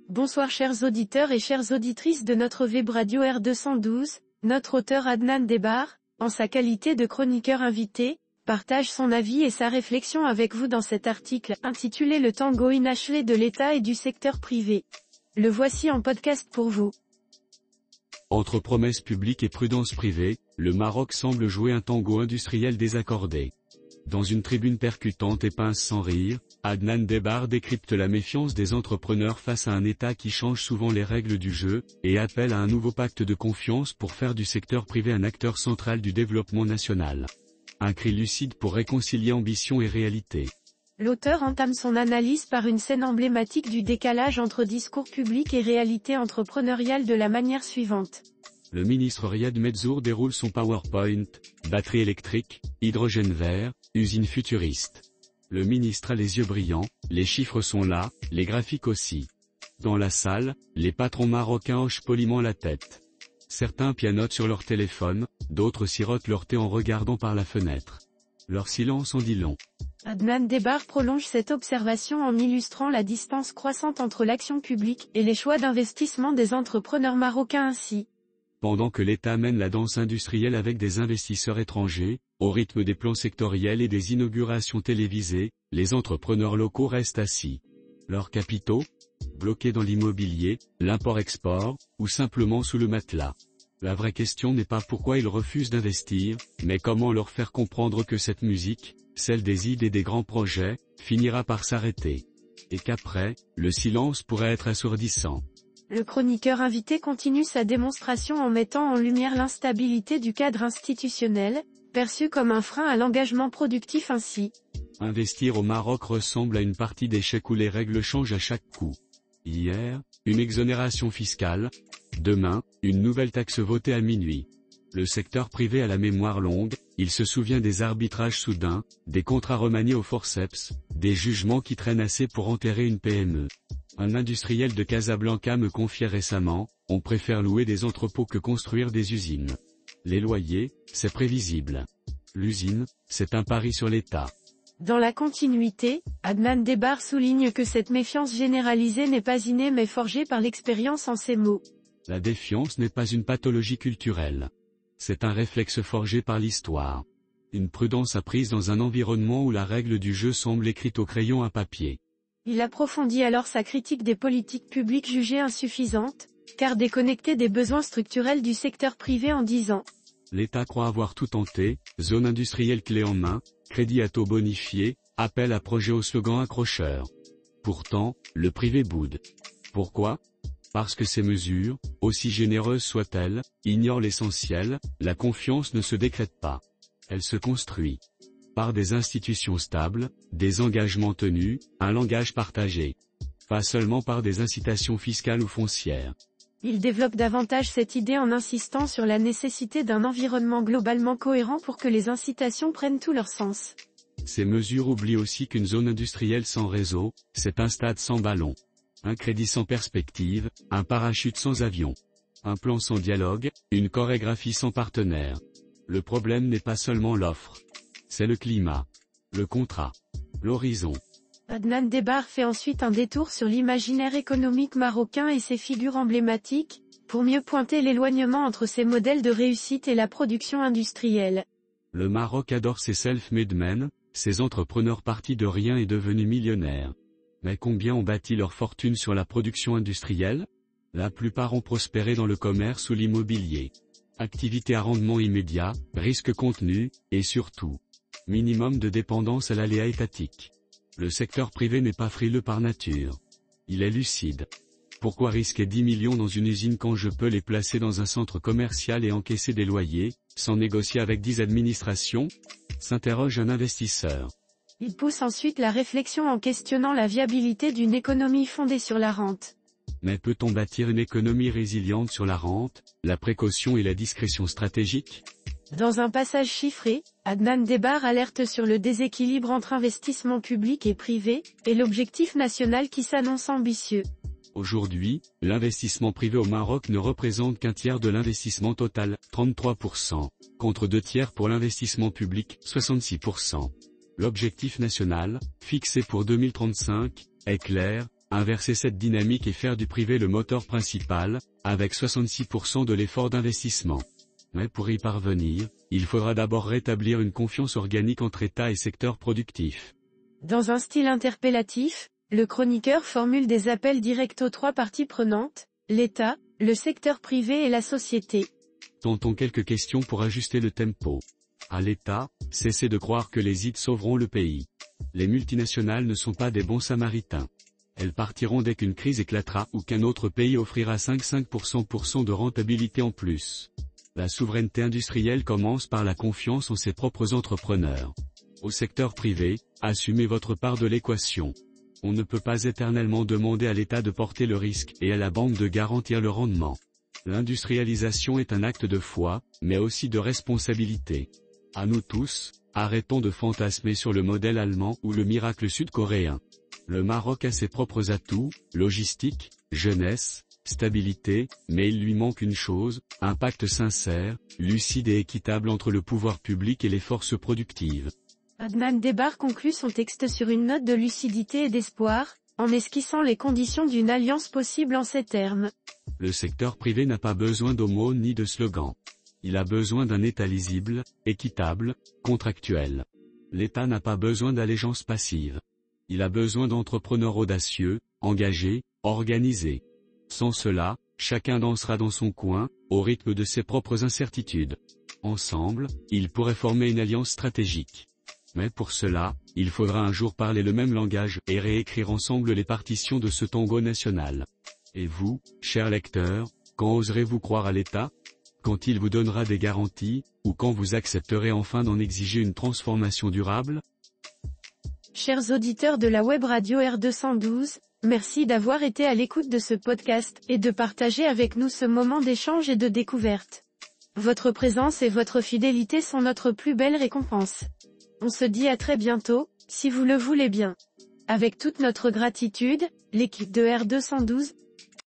Bonsoir chers auditeurs et chères auditrices de notre web radio R212, notre auteur Adnan Debbar, en sa qualité de chroniqueur invité, partage son avis et sa réflexion avec vous dans cet article intitulé Le tango inachevé de l'État et du secteur privé. Le voici en podcast pour vous. Entre promesses publiques et prudence privée, le Maroc semble jouer un tango industriel désaccordé. Dans une tribune percutante et pince sans rire, Adnan Debbar décrypte la méfiance des entrepreneurs face à un État qui change souvent les règles du jeu, et appelle à un nouveau pacte de confiance pour faire du secteur privé un acteur central du développement national. Un cri lucide pour réconcilier ambition et réalité. L'auteur entame son analyse par une scène emblématique du décalage entre discours public et réalité entrepreneuriale de la manière suivante. Le ministre Riyad Medzour déroule son PowerPoint, batterie électrique, hydrogène vert, usine futuriste. Le ministre a les yeux brillants, les chiffres sont là, les graphiques aussi. Dans la salle, les patrons marocains hochent poliment la tête. Certains pianotent sur leur téléphone, d'autres sirotent leur thé en regardant par la fenêtre. Leur silence en dit long. Adnan Debbar prolonge cette observation en illustrant la distance croissante entre l'action publique et les choix d'investissement des entrepreneurs marocains ainsi. Pendant que l'État mène la danse industrielle avec des investisseurs étrangers, au rythme des plans sectoriels et des inaugurations télévisées, les entrepreneurs locaux restent assis. Leurs capitaux, bloqués dans l'immobilier, l'import-export, ou simplement sous le matelas. La vraie question n'est pas pourquoi ils refusent d'investir, mais comment leur faire comprendre que cette musique, celle des idées et des grands projets, finira par s'arrêter. Et qu'après, le silence pourrait être assourdissant. Le chroniqueur invité continue sa démonstration en mettant en lumière l'instabilité du cadre institutionnel, perçu comme un frein à l'engagement productif ainsi. Investir au Maroc ressemble à une partie d'échecs où les règles changent à chaque coup. Hier, une exonération fiscale. Demain, une nouvelle taxe votée à minuit. Le secteur privé a la mémoire longue, il se souvient des arbitrages soudains, des contrats remaniés au forceps, des jugements qui traînent assez pour enterrer une PME. Un industriel de Casablanca me confiait récemment, on préfère louer des entrepôts que construire des usines. Les loyers, c'est prévisible. L'usine, c'est un pari sur l'État. Dans la continuité, Adnan Debbar souligne que cette méfiance généralisée n'est pas innée mais forgée par l'expérience en ces mots. La défiance n'est pas une pathologie culturelle. C'est un réflexe forgé par l'histoire. Une prudence apprise dans un environnement où la règle du jeu semble écrite au crayon à papier. Il approfondit alors sa critique des politiques publiques jugées insuffisantes, car déconnectées des besoins structurels du secteur privé en disant « L'État croit avoir tout tenté, zone industrielle clé en main, crédit à taux bonifié, appel à projet au slogan accrocheur. Pourtant, le privé boude. Pourquoi ? Parce que ces mesures, aussi généreuses soient-elles, ignorent l'essentiel, la confiance ne se décrète pas. Elle se construit. Par des institutions stables, des engagements tenus, un langage partagé. Pas seulement par des incitations fiscales ou foncières. » Il développe davantage cette idée en insistant sur la nécessité d'un environnement globalement cohérent pour que les incitations prennent tout leur sens. Ces mesures oublient aussi qu'une zone industrielle sans réseau, c'est un stade sans ballon. Un crédit sans perspective, un parachute sans avion. Un plan sans dialogue, une chorégraphie sans partenaire. Le problème n'est pas seulement l'offre. C'est le climat. Le contrat. L'horizon. Adnan Debbar fait ensuite un détour sur l'imaginaire économique marocain et ses figures emblématiques, pour mieux pointer l'éloignement entre ces modèles de réussite et la production industrielle. Le Maroc adore ses self-made men, ses entrepreneurs partis de rien et devenus millionnaires. Mais combien ont bâti leur fortune sur la production industrielle ? La plupart ont prospéré dans le commerce ou l'immobilier. Activité à rendement immédiat, risque contenu, et surtout, minimum de dépendance à l'aléa étatique. Le secteur privé n'est pas frileux par nature. Il est lucide. Pourquoi risquer 10 millions dans une usine quand je peux les placer dans un centre commercial et encaisser des loyers, sans négocier avec 10 administrations ? S'interroge un investisseur. Il pousse ensuite la réflexion en questionnant la viabilité d'une économie fondée sur la rente. Mais peut-on bâtir une économie résiliente sur la rente, la précaution et la discrétion stratégique ? Dans un passage chiffré, Adnan Debbar alerte sur le déséquilibre entre investissement public et privé, et l'objectif national qui s'annonce ambitieux. Aujourd'hui, l'investissement privé au Maroc ne représente qu'un tiers de l'investissement total, 33%, contre 2 tiers pour l'investissement public, 66%. L'objectif national, fixé pour 2035, est clair, inverser cette dynamique et faire du privé le moteur principal, avec 66% de l'effort d'investissement. Mais pour y parvenir, il faudra d'abord rétablir une confiance organique entre État et secteur productif. Dans un style interpellatif, le chroniqueur formule des appels directs aux trois parties prenantes, l'État, le secteur privé et la société. Tentons quelques questions pour ajuster le tempo. À l'État, cessez de croire que les IT sauveront le pays. Les multinationales ne sont pas des bons samaritains. Elles partiront dès qu'une crise éclatera ou qu'un autre pays offrira 5% de rentabilité en plus. La souveraineté industrielle commence par la confiance en ses propres entrepreneurs. Au secteur privé, assumez votre part de l'équation. On ne peut pas éternellement demander à l'État de porter le risque et à la banque de garantir le rendement. L'industrialisation est un acte de foi, mais aussi de responsabilité. À nous tous, arrêtons de fantasmer sur le modèle allemand ou le miracle sud-coréen. Le Maroc a ses propres atouts, logistique, jeunesse, stabilité, mais il lui manque une chose, un pacte sincère, lucide et équitable entre le pouvoir public et les forces productives. Adnan Debbar conclut son texte sur une note de lucidité et d'espoir, en esquissant les conditions d'une alliance possible en ces termes. Le secteur privé n'a pas besoin d'aumônes ni de slogans. Il a besoin d'un État lisible, équitable, contractuel. L'État n'a pas besoin d'allégeance passive. Il a besoin d'entrepreneurs audacieux, engagés, organisés. Sans cela, chacun dansera dans son coin, au rythme de ses propres incertitudes. Ensemble, ils pourraient former une alliance stratégique. Mais pour cela, il faudra un jour parler le même langage et réécrire ensemble les partitions de ce tango national. Et vous, chers lecteurs, quand oserez-vous croire à l'État ? Quand il vous donnera des garanties, ou quand vous accepterez enfin d'en exiger une transformation durable ? Chers auditeurs de la web radio R212, merci d'avoir été à l'écoute de ce podcast et de partager avec nous ce moment d'échange et de découverte. Votre présence et votre fidélité sont notre plus belle récompense. On se dit à très bientôt, si vous le voulez bien. Avec toute notre gratitude, l'équipe de R212